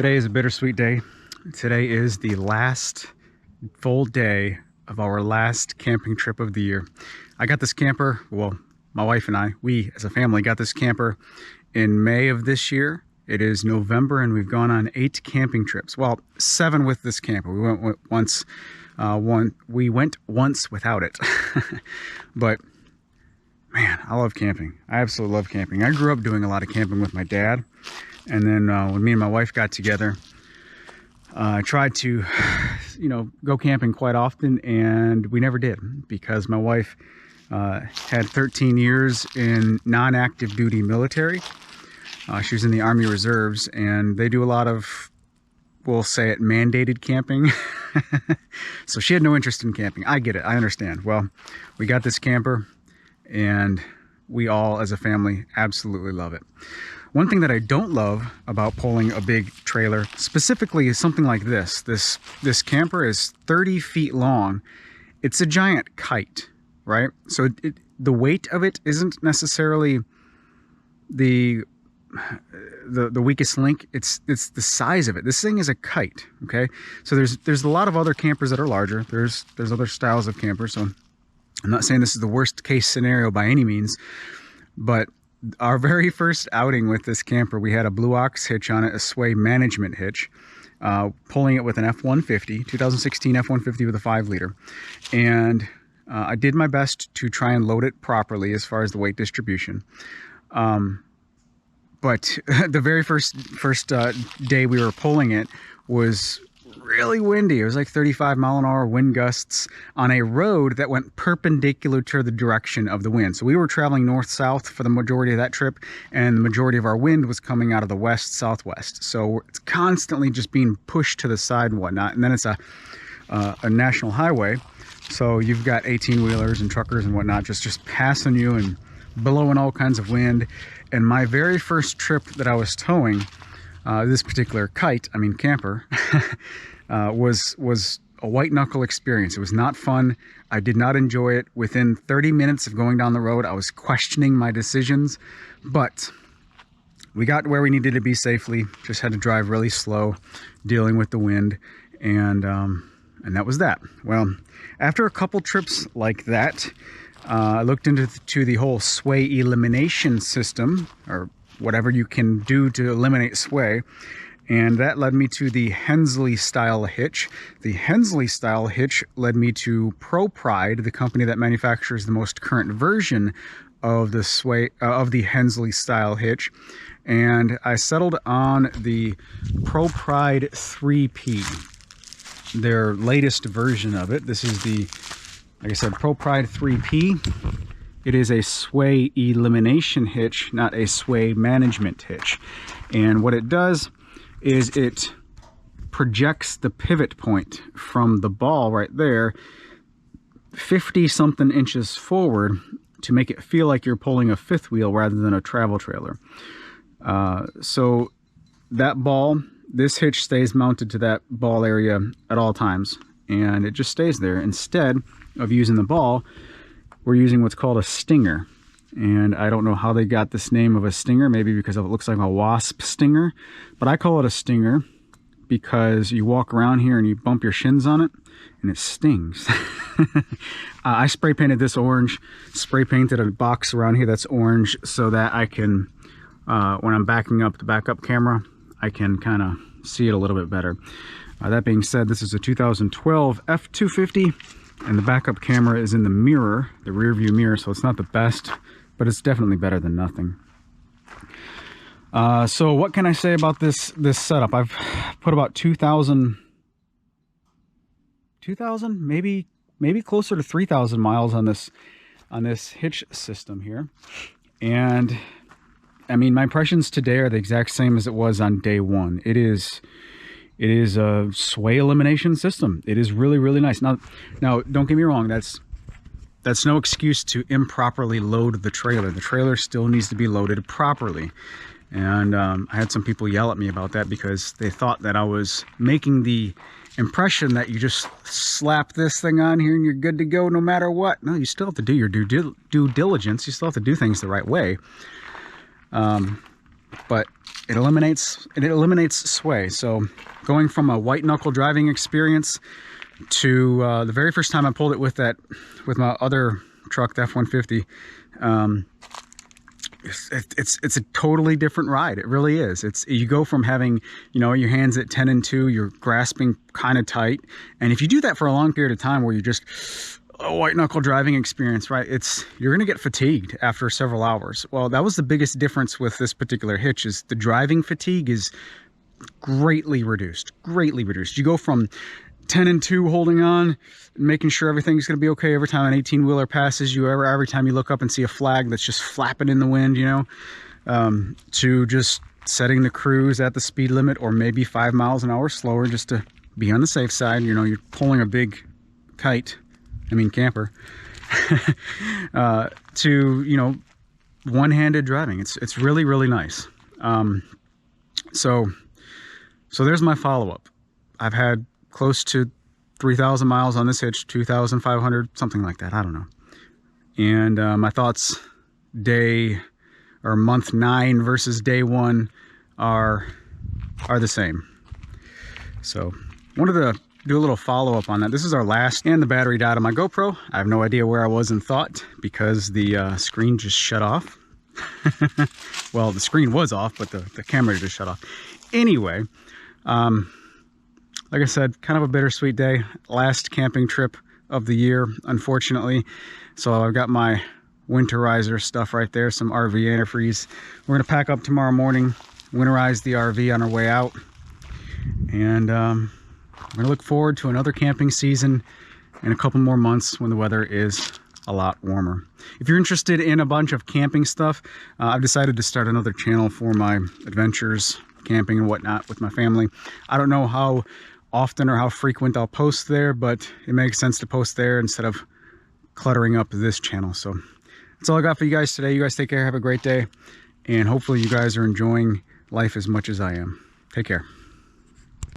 Today is a bittersweet day. Today is the last full day of our last camping trip of the year. I got this camper, well, my wife and I, we as a family got this camper in May of this year. It is November and we've gone on 8 camping trips. Well, 7 with this camper. We went once, once without it. But man, I love camping. I absolutely love camping. I grew up doing a lot of camping with my dad. And then when me and my wife got together, I tried to, go camping quite often, and we never did because my wife had 13 years in non-active duty military. She was in the Army Reserves, and they do a lot of, we'll say it, mandated camping. So she had no interest in camping. I get it. I understand. Well, we got this camper, and we all, as a family, absolutely love it. One thing that I don't love about pulling a big trailer, specifically, is something like this. This camper is 30 feet long. It's a giant kite, right? So the weight of it isn't necessarily the weakest link. It's the size of it. This thing is a kite, okay? So there's a lot of other campers that are larger. There's other styles of campers. So I'm not saying this is the worst case scenario by any means, but our very first outing with this camper, we had a Blue Ox hitch on it, a sway management hitch, pulling it with an F-150, 2016 F-150 with a 5-liter. And I did my best to try and load it properly as far as the weight distribution. But the very first day we were pulling it was really windy. It was like 35-mile-an-hour wind gusts on a road that went perpendicular to the direction of the wind. So we were traveling north-south for the majority of that trip, and the majority of our wind was coming out of the west-southwest. So it's constantly just being pushed to the side and whatnot. And then it's a national highway, so you've got 18-wheelers and truckers and whatnot just passing you and blowing all kinds of wind. And my very first trip that I was towing, this particular camper, was a white knuckle experience. It was not fun. I did not enjoy it. Within 30 minutes of going down the road, I was questioning my decisions, but we got where we needed to be safely. Just had to drive really slow, dealing with the wind, and that was that. Well, after a couple trips like that, I looked into the whole sway elimination system, or whatever you can do to eliminate sway. And that led me to the Hensley style hitch. The Hensley style hitch led me to ProPride, the company that manufactures the most current version of the Hensley style hitch. And I settled on the ProPride 3P, their latest version of it. This is the, like I said, ProPride 3P. It is a sway elimination hitch, not a sway management hitch. And what it does is it projects the pivot point from the ball right there 50 something inches forward to make it feel like you're pulling a fifth wheel rather than a travel trailer. So that ball, this hitch stays mounted to that ball area at all times, and it just stays there. Instead of using the ball, we're using what's called a stinger. And I don't know how they got this name of a stinger, maybe because it looks like a wasp stinger, but I call it a stinger because you walk around here and you bump your shins on it and it stings. I spray painted this orange, spray painted a box around here that's orange so that I can, when I'm backing up the backup camera, I can kind of see it a little bit better. That being said, this is a 2012 F-250. And the backup camera is in the mirror, the rear view mirror, so it's not the best, but it's definitely better than nothing. So what can I say about this setup? I've put about 2,000, maybe closer to 3,000 miles on this hitch system here. And I mean, my impressions today are the exact same as it was on day one. It is a sway elimination system. It is really, really nice. Now, don't get me wrong. That's no excuse to improperly load the trailer. The trailer still needs to be loaded properly. And I had some people yell at me about that because they thought that I was making the impression that you just slap this thing on here and you're good to go no matter what. No, you still have to do your due diligence. You still have to do things the right way. but it eliminates sway. So going from a white knuckle driving experience to the very first time I pulled it with my other truck, the F-150, it's a totally different ride. It really is. You go from having, you know, your hands at 10 and 2, you're grasping kind of tight, and if you do that for a long period of time where you just a white knuckle driving experience, right, you're gonna get fatigued after several hours. Well, that was the biggest difference with this particular hitch, is the driving fatigue is greatly reduced. You go from 10 and 2 holding on, making sure everything's going to be okay every time an 18-wheeler passes you, every time you look up and see a flag that's just flapping in the wind, you know, to just setting the cruise at the speed limit or maybe 5 miles an hour slower just to be on the safe side. You know, you're pulling a big camper, to, you know, one-handed driving. It's really, really nice. So there's my follow-up. I've had close to 3,000 miles on this hitch, 2,500, something like that, I don't know. And my thoughts month 9 versus day 1 are the same. So wanted to do a little follow-up on that. This is our last, and the battery died on my GoPro. I have no idea where I was in thought because the screen just shut off. Well, the screen was off, but the camera just shut off. Anyway, like I said, kind of a bittersweet day. Last camping trip of the year, unfortunately. So I've got my winterizer stuff right there, some RV antifreeze. We're gonna pack up tomorrow morning, winterize the RV on our way out, and I'm gonna look forward to another camping season in a couple more months when the weather is a lot warmer. If you're interested in a bunch of camping stuff, I've decided to start another channel for my adventures, camping and whatnot with my family. I don't know how often or how frequent I'll post there, but it makes sense to post there instead of cluttering up this channel. So that's all I got for you guys today. You guys take care, have a great day, and hopefully you guys are enjoying life as much as I am. Take care.